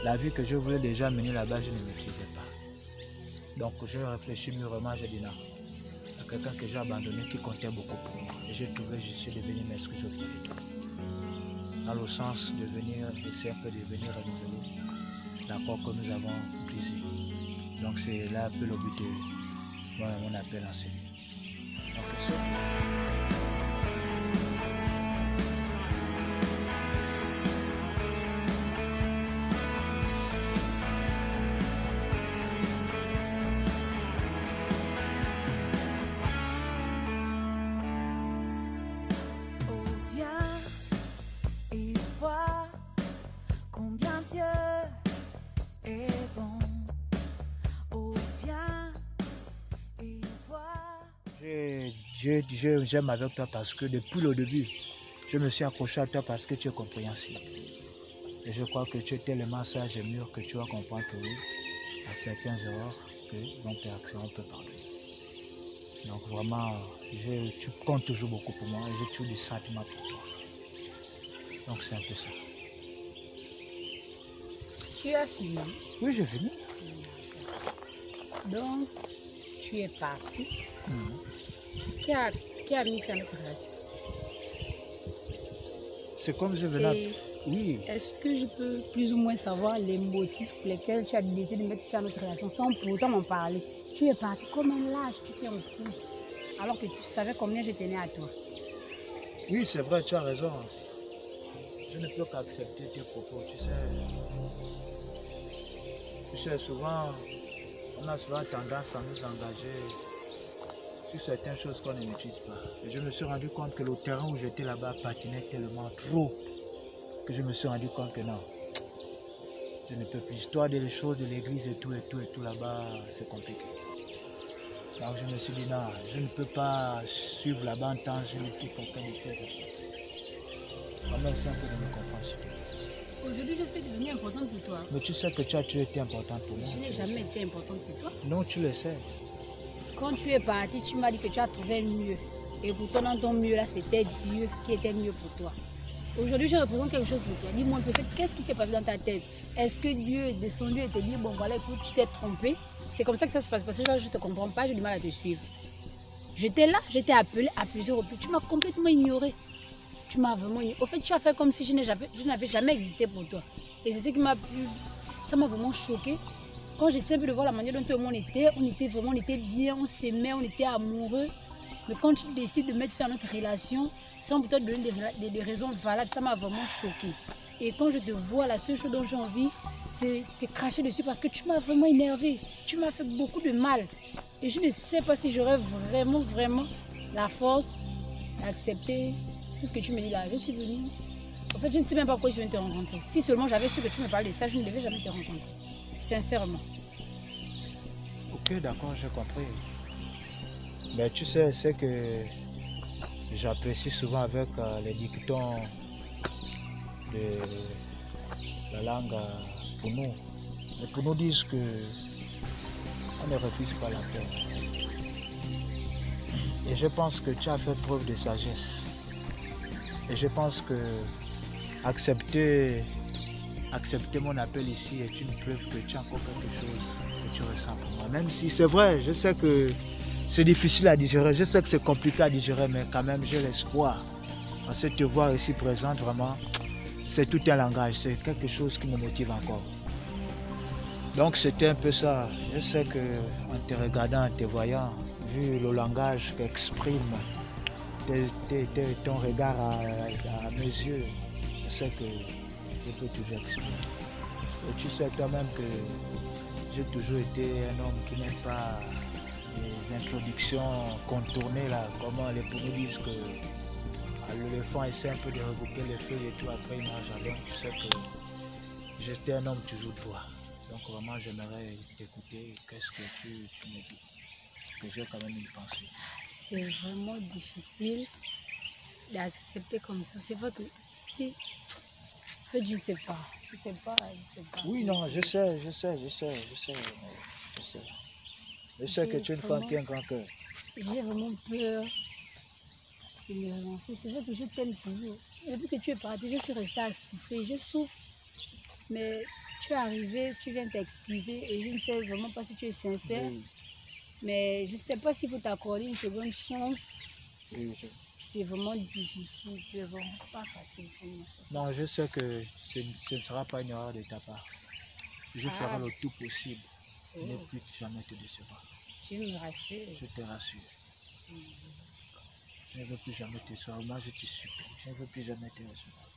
la vie que je voulais déjà mener là-bas, je ne maîtrisais pas. Donc je réfléchis mûrement, j'ai dit non. Il y a quelqu'un que j'ai abandonné qui comptait beaucoup pour moi. Et j'ai trouvé, je suis devenu m'excuser auprès de toi. Dans le sens de venir, essayer un peu de venir renouveler l'accord que nous avons brisé. Donc c'est là un peu le but de mon appel en celui. Donc c'est ça. J'aime avec toi parce que depuis le début, je me suis accroché à toi parce que tu es compréhensible. Et je crois que tu es tellement sage et mûr que tu vas comprendre que oui, à certaines erreurs que vont te actions, on peut pardonner. Donc vraiment, tu comptes toujours beaucoup pour moi et j'ai toujours du sentiment pour toi. Donc c'est un peu ça. Tu as fini? Oui, j'ai fini. Donc, tu es parti. Qui a mis fin à notre relation? C'est comme je venais. Oui. Est-ce que je peux plus ou moins savoir les motifs pour lesquels tu as décidé de mettre fin à notre relation sans pourtant m'en parler? Tu es parti comme un lâche, tu t'es enfui, alors que tu savais combien je tenais à toi. Oui, c'est vrai, tu as raison. Je ne peux qu'accepter tes propos, tu sais, souvent, on a souvent tendance à nous engager sur certaines choses qu'on ne maîtrise pas. Et je me suis rendu compte que le terrain où j'étais là-bas patinait tellement trop que je me suis rendu compte que non, je ne peux plus. Histoire des choses de l'église et tout là-bas, c'est compliqué. Donc je me suis dit non, je ne peux pas suivre là-bas en tant que je ne suis quelqu'un de très important. Merci un peu de me comprendre. Aujourd'hui, je suis devenue importante pour toi. Mais tu sais que tu as toujours été importante pour moi. Je n'ai jamais été importante pour toi. Non, tu le sais. Quand tu es parti, tu m'as dit que tu as trouvé mieux. Et pourtant, dans ton mieux, là, c'était Dieu qui était mieux pour toi. Aujourd'hui, je représente quelque chose pour toi. Dis-moi un peu, qu'est-ce qui s'est passé dans ta tête? Est-ce que Dieu est descendu et te dit, bon voilà, écoute, tu t'es trompé? C'est comme ça que ça se passe. Parce que là, je ne te comprends pas, j'ai du mal à te suivre. J'étais là, j'étais appelé à plusieurs reprises. Tu m'as complètement ignoré. Tu m'as vraiment ignoré. Au fait, tu as fait comme si je n'avais jamais existé pour toi. Et c'est ce qui m'a plu. Ça m'a vraiment choqué. Quand j'essaie de voir la manière dont tout le monde était, on était bien, on s'aimait, on était amoureux. Mais quand tu décides de mettre fin à notre relation, sans peut-être donner des raisons valables, ça m'a vraiment choqué. Et quand je te vois, la seule chose dont j'ai envie, c'est te cracher dessus parce que tu m'as vraiment énervé. Tu m'as fait beaucoup de mal. Et je ne sais pas si j'aurais vraiment la force d'accepter tout ce que tu me dis là. Je suis venue. En fait, je ne sais même pas pourquoi je viens te rencontrer. Si seulement j'avais su que tu me parlais de ça, je ne devais jamais te rencontrer. Sincèrement. Ok, d'accord, j'ai compris. Mais tu sais, c'est que j'apprécie souvent avec les dictons de la langue pour nous. Mais pour nous disent que on ne refuse pas la paix. Et je pense que tu as fait preuve de sagesse. Et je pense que accepter mon appel ici est une preuve que tu as encore quelque chose que tu ressens pour moi. Même si c'est vrai, je sais que c'est difficile à digérer, je sais que c'est compliqué à digérer, mais quand même j'ai l'espoir. Parce que te voir ici présente, vraiment, c'est tout un langage, c'est quelque chose qui me motive encore. Donc c'était un peu ça. Je sais qu'en te regardant, en te voyant, vu le langage qu'exprime ton regard à mes yeux, je sais que je peux toujours exprimer. Et tu sais toi-même que j'ai toujours été un homme qui n'aime pas les introductions contournées là, comment les poneys disent que l'éléphant essaie un peu de regrouper les feuilles et tout, après il mange. Donc tu sais que j'étais un homme toujours droit. Donc vraiment j'aimerais t'écouter, qu'est-ce que tu me dis? Que j'ai quand même une pensée. C'est vraiment difficile d'accepter comme ça. C'est vrai que c'est... En fait, je ne sais pas. Oui, non, je sais. Je sais que tu es une femme qui a un grand cœur. J'ai vraiment peur de me relancer. C'est vrai que je t'aime toujours. Et depuis que tu es parti, je suis restée à souffrir. Je souffre. Mais tu es arrivé, tu viens t'excuser et je ne sais vraiment pas si tu es sincère. Oui. Mais je ne sais pas s'il faut t'accorder une seconde chance. Oui, c'est vraiment difficile, c'est vraiment pas facile pour moi. Non, je sais que ce ne sera pas une erreur de ta part. Je ferai le tout possible. Je ne plus jamais te décevoir. Tu me rassures. Je te rassure. Je ne veux plus jamais te décevoir. Moi, je te supplie. Je ne veux plus jamais te décevoir.